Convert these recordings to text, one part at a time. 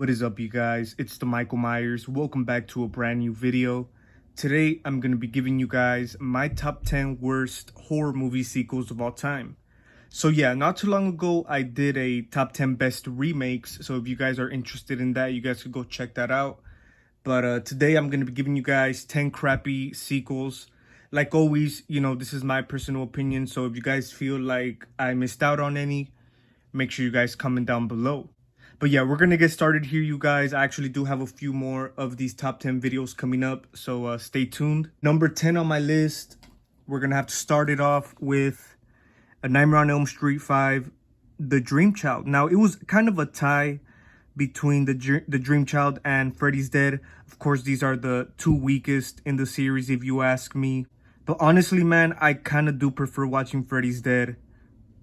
What is up, you guys? It's the Michael Myers. Welcome back to a brand new video. Today, I'm going to be giving you guys my top 10 worst horror movie sequels of all time. So yeah, not too long ago, I did a top 10 best remakes. So if you guys are interested in that, you guys could go check that out. But today, I'm going to be giving you guys 10 crappy sequels. Like always, this is my personal opinion. So if you guys feel like I missed out on any, make sure you guys comment down below. But yeah, we're gonna get started here, you guys. I actually do have a few more of these top 10 videos coming up, so stay tuned. Number 10 on my list, we're gonna have to start it off with A Nightmare on Elm Street 5, The Dream Child. Now, it was kind of a tie between the Dream Child and Freddy's Dead. Of course, these are the two weakest in the series, if you ask me. But honestly, man, I kind of do prefer watching Freddy's Dead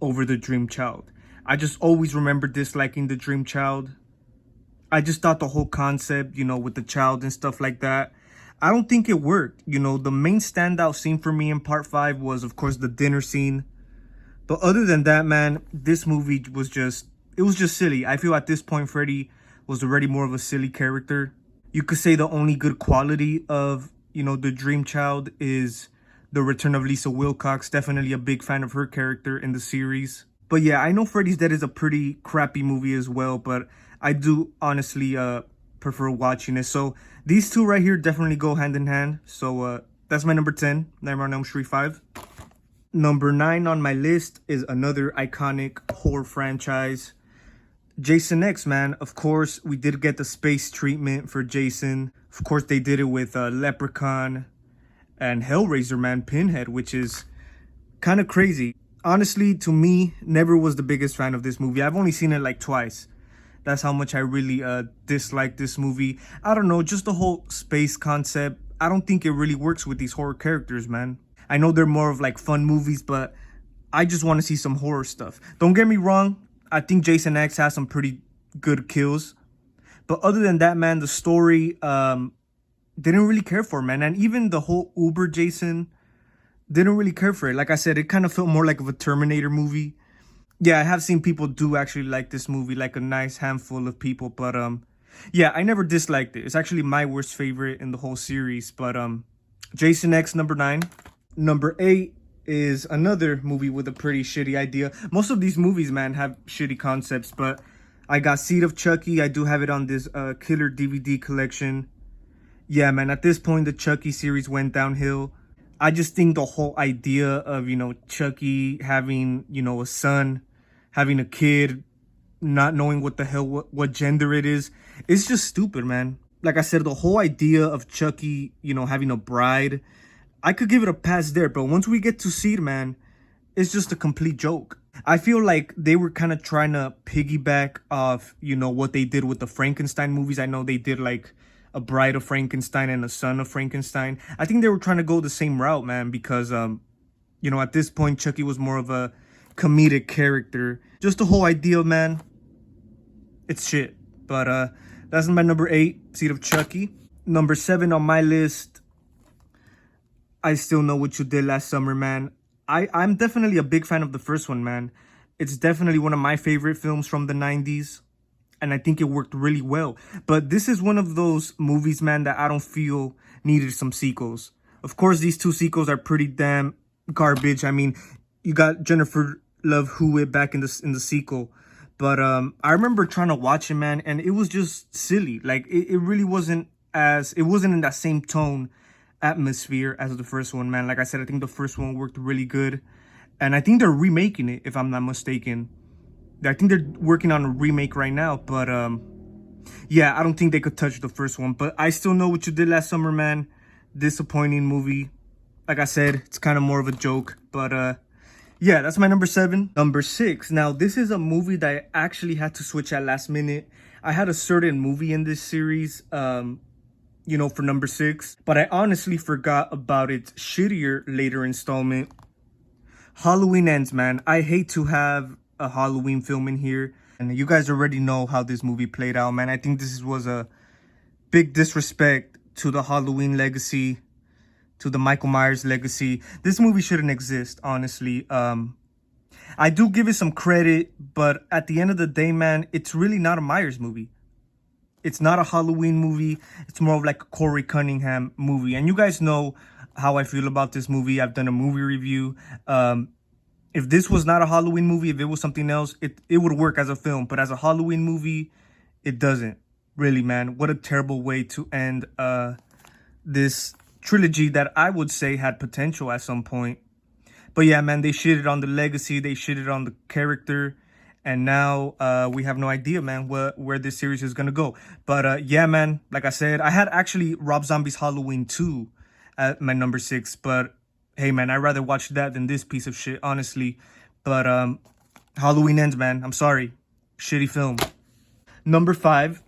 over the Dream Child. I just always remember disliking the Dream Child. I just thought the whole concept, with the child and stuff like that, I don't think it worked. The main standout scene for me in part 5 was, of course, the dinner scene. But other than that, man, this movie was just silly. I feel at this point, Freddy was already more of a silly character. You could say the only good quality of, the Dream Child is the return of Lisa Wilcox. Definitely a big fan of her character in the series. But yeah, I know Freddy's Dead is a pretty crappy movie as well, but I do honestly prefer watching it. So these two right here definitely go hand in hand. So that's my number 10, Nightmare on Elm Street 5. Number 9 on my list is another iconic horror franchise, Jason X, man. Of course, we did get the space treatment for Jason. Of course, they did it with Leprechaun and Hellraiser, man, Pinhead, which is kind of crazy. Honestly, to me, never was the biggest fan of this movie. I've only seen it like twice. That's how much I really dislike this movie. I don't know, just the whole space concept. I don't think it really works with these horror characters, man. I know they're more of like fun movies, but I just want to see some horror stuff. Don't get me wrong. I think Jason X has some pretty good kills. But other than that, man, the story didn't really care for, man. And even the whole Uber Jason, didn't really care for it. Like I said, it kind of felt more like of a Terminator movie. Yeah, I have seen people do actually like this movie, like a nice handful of people. But yeah, I never disliked it. It's actually my worst favorite in the whole series. But Jason X, number 9. Number 8 is another movie with a pretty shitty idea. Most of these movies, man, have shitty concepts. But I got Seed of Chucky. I do have it on this killer DVD collection. Yeah, man, at this point, the Chucky series went downhill. I just think the whole idea of, Chucky having, a son, having a kid, not knowing what the hell, what gender it is, it's just stupid, man. Like I said, the whole idea of Chucky, having a bride, I could give it a pass there. But once we get to Seed, man, it's just a complete joke. I feel like they were kind of trying to piggyback off, what they did with the Frankenstein movies. I know they did like a Bride of Frankenstein and a Son of Frankenstein. I think they were trying to go the same route, man, because, at this point, Chucky was more of a comedic character. Just the whole idea, man, it's shit. But that's my number 8, Seed of Chucky. Number 7 on my list, I Still Know What You Did Last Summer, man. I'm definitely a big fan of the first one, man. It's definitely one of my favorite films from the 90s. And I think it worked really well. But this is one of those movies, man, that I don't feel needed some sequels. Of course, these two sequels are pretty damn garbage. I mean, you got Jennifer Love Hewitt back in the sequel. But I remember trying to watch it, man, and it was just silly. Like, it really wasn't it wasn't in that same tone atmosphere as the first one, man. Like I said, I think the first one worked really good. And I think they're remaking it, if I'm not mistaken. I think they're working on a remake right now, but yeah, I don't think they could touch the first one. But I Still Know What You Did Last Summer, man. Disappointing movie. Like I said, it's kind of more of a joke, but yeah, that's my number 7. Number 6. Now, this is a movie that I actually had to switch at last minute. I had a certain movie in this series, for number 6, but I honestly forgot about its shittier later installment. Halloween Ends, man. I hate to have a Halloween film in here, and you guys already know how this movie played out, man. I think this was a big disrespect to the Halloween legacy, to the Michael Myers legacy. This movie shouldn't exist, honestly. I do give it some credit, but at the end of the day, man, it's really not a Myers movie. It's not a Halloween movie. It's more of like a Corey Cunningham movie. And you guys know how I feel about this movie. I've done a movie review. If this was not a Halloween movie, if it was something else, it would work as a film. But as a Halloween movie, it doesn't. Really, man. What a terrible way to end this trilogy that I would say had potential at some point. But yeah, man, they shitted on the legacy. They shitted on the character. And now we have no idea, man, where this series is going to go. But yeah, man, like I said, I had actually Rob Zombie's Halloween 2 at my number 6. But hey, man, I'd rather watch that than this piece of shit, honestly. But Halloween Ends, man. I'm sorry. Shitty film. Number 5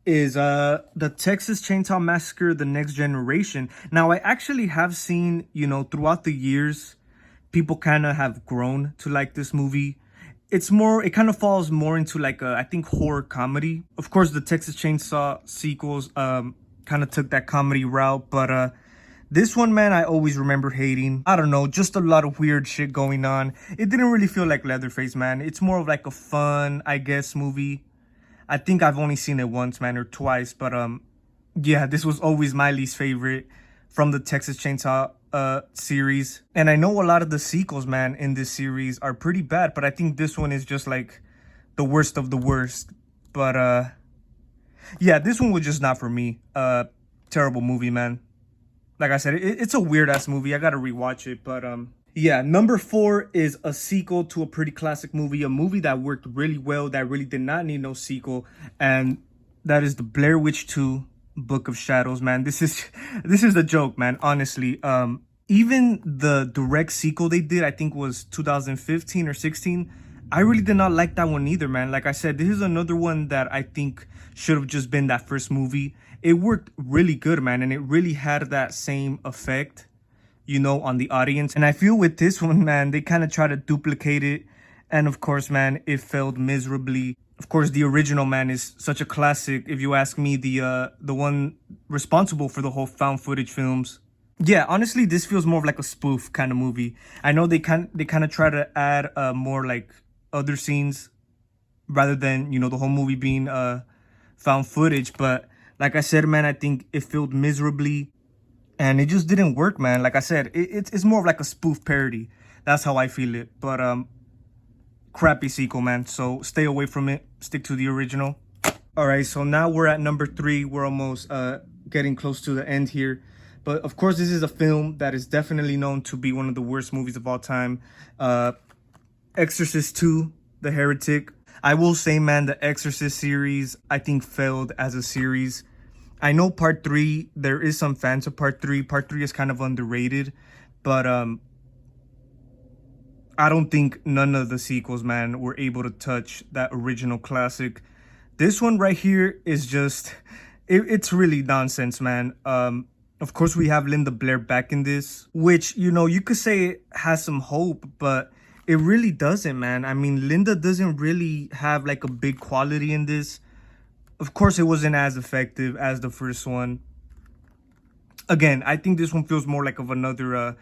is the Texas Chainsaw Massacre: The Next Generation. Now, I actually have seen, throughout the years, people kind of have grown to like this movie. It kind of falls more into like I think horror comedy. Of course, the Texas Chainsaw sequels kind of took that comedy route, but this one, man, I always remember hating. I don't know, just a lot of weird shit going on. It didn't really feel like Leatherface, man. It's more of like a fun, I guess, movie. I think I've only seen it once, man, or twice, but yeah, this was always my least favorite from the Texas Chainsaw series. And I know a lot of the sequels, man, in this series are pretty bad, but I think this one is just like the worst of the worst. But yeah, this one was just not for me. Terrible movie, man. Like I said, it's a weird ass movie. I gotta rewatch it. But yeah, number 4 is a sequel to a pretty classic movie, a movie that worked really well, that really did not need no sequel, and that is the Blair Witch 2 Book of Shadows, man. This is a joke, man, honestly. Even the direct sequel they did, I think was 2015 or 16, I really did not like that one either, man. Like I said, this is another one that I think should have just been that first movie. It worked really good, man, and it really had that same effect, on the audience. And I feel with this one, man, they kind of try to duplicate it, and of course, man, it failed miserably. Of course, the original, man, is such a classic. If you ask me, the one responsible for the whole found footage films. Yeah, honestly, this feels more of like a spoof kind of movie. I know they kind of try to add more like other scenes rather than the whole movie being found footage. But like I said, man, I think it failed miserably, and it just didn't work, man. Like I said, it's more of like a spoof parody. That's how I feel it. But crappy sequel, man. So stay away from it. Stick to the original. All right, so now we're at number 3. We're almost getting close to the end here. But of course, this is a film that is definitely known to be one of the worst movies of all time. Exorcist 2, The Heretic. I will say, man, the Exorcist series, I think, failed as a series. I know part 3, there is some fans of part 3. Part 3 is kind of underrated. But I don't think none of the sequels, man, were able to touch that original classic. This one right here is just, it's really nonsense, man. Of course, we have Linda Blair back in this, which, you could say it has some hope, but it really doesn't, man. I mean, Linda doesn't really have like a big quality in this. Of course, it wasn't as effective as the first one. Again, I think this one feels more like of another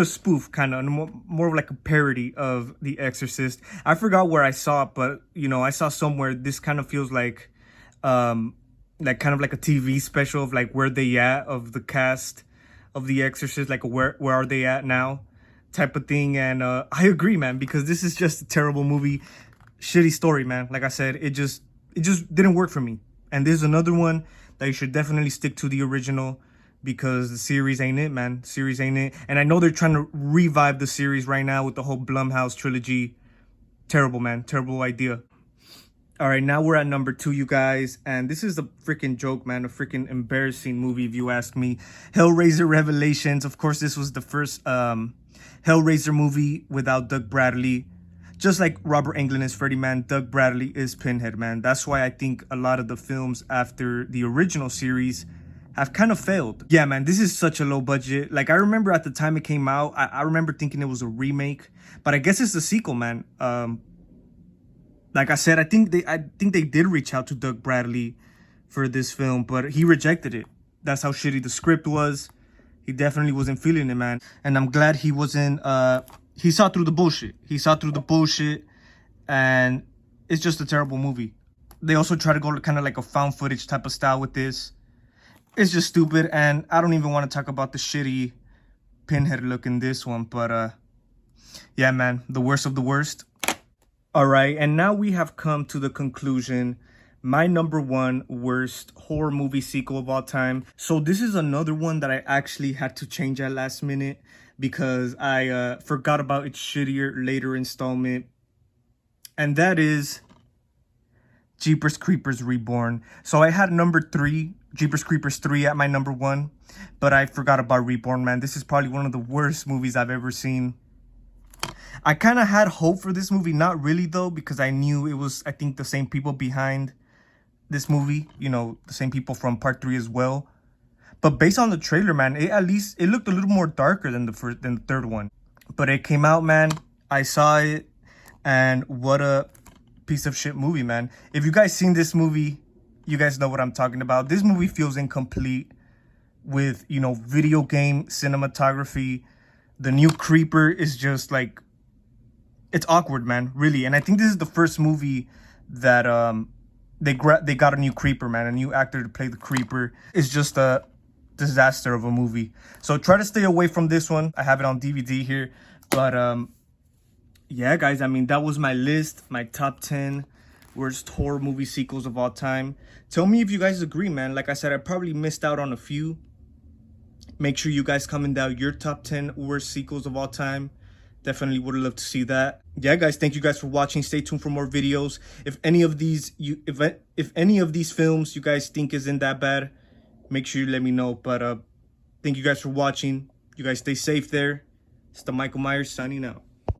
spoof, kind of more of like a parody of The Exorcist. I forgot where I saw it, but I saw somewhere this kind of feels like kind of like a TV special of like where they at of the cast of The Exorcist, like where are they at now type of thing. And I agree, man, because this is just a terrible movie, shitty story, man. Like I said, it just didn't work for me. And this is another one that you should definitely stick to the original, because the series ain't it, man. Series ain't it. And I know they're trying to revive the series right now with the whole Blumhouse trilogy. Terrible, man. Terrible idea. All right, now we're at number 2, you guys. And this is a freaking joke, man. A freaking embarrassing movie, if you ask me. Hellraiser Revelations. Of course, this was the first Hellraiser movie without Doug Bradley. Just like Robert Englund is Freddy, man, Doug Bradley is Pinhead, man. That's why I think a lot of the films after the original series have kind of failed. Yeah, man, this is such a low budget. Like, I remember at the time it came out, I remember thinking it was a remake, but I guess it's a sequel, man. Like I said, I think they did reach out to Doug Bradley for this film, but he rejected it. That's how shitty the script was. He definitely wasn't feeling it, man. And I'm glad he wasn't, he saw through the bullshit. He saw through the bullshit, and it's just a terrible movie. They also try to go kind of like a found footage type of style with this. It's just stupid, and I don't even want to talk about the shitty Pinhead look in this one, but yeah, man, the worst of the worst. All right, and now we have come to the conclusion. My number one worst horror movie sequel of all time. So this is another one that I actually had to change at last minute because I forgot about its shittier later installment. And that is Jeepers Creepers Reborn. So I had number 3, Jeepers Creepers 3 at my number 1, but I forgot about Reborn, man. This is probably one of the worst movies I've ever seen. I kind of had hope for this movie, not really though, because I knew it was, I think, the same people behind this movie, you know, the same people from part 3 as well. But based on the trailer, man, it looked a little more darker than the third one. But it came out, man. I saw it, and what a piece of shit movie, man. If you guys seen this movie, you guys know what I'm talking about. This movie feels incomplete with, you know, video game cinematography. The new creeper is just like, it's awkward, man, really. And I think this is the first movie that they got a new creeper, man, a new actor to play the creeper. It's just a disaster of a movie. So try to stay away from this one. I have it on DVD here, but yeah, guys, I mean, that was my list, my top 10 worst horror movie sequels of all time. Tell me if you guys agree, man. Like I said, I probably missed out on a few. Make sure you guys comment down your top 10 worst sequels of all time. Definitely would have loved to see that. Yeah, guys, thank you guys for watching. Stay tuned for more videos. If any of these if any of these films you guys think isn't that bad, make sure you let me know. But thank you guys for watching. You guys stay safe there. It's the Michael Myers signing out.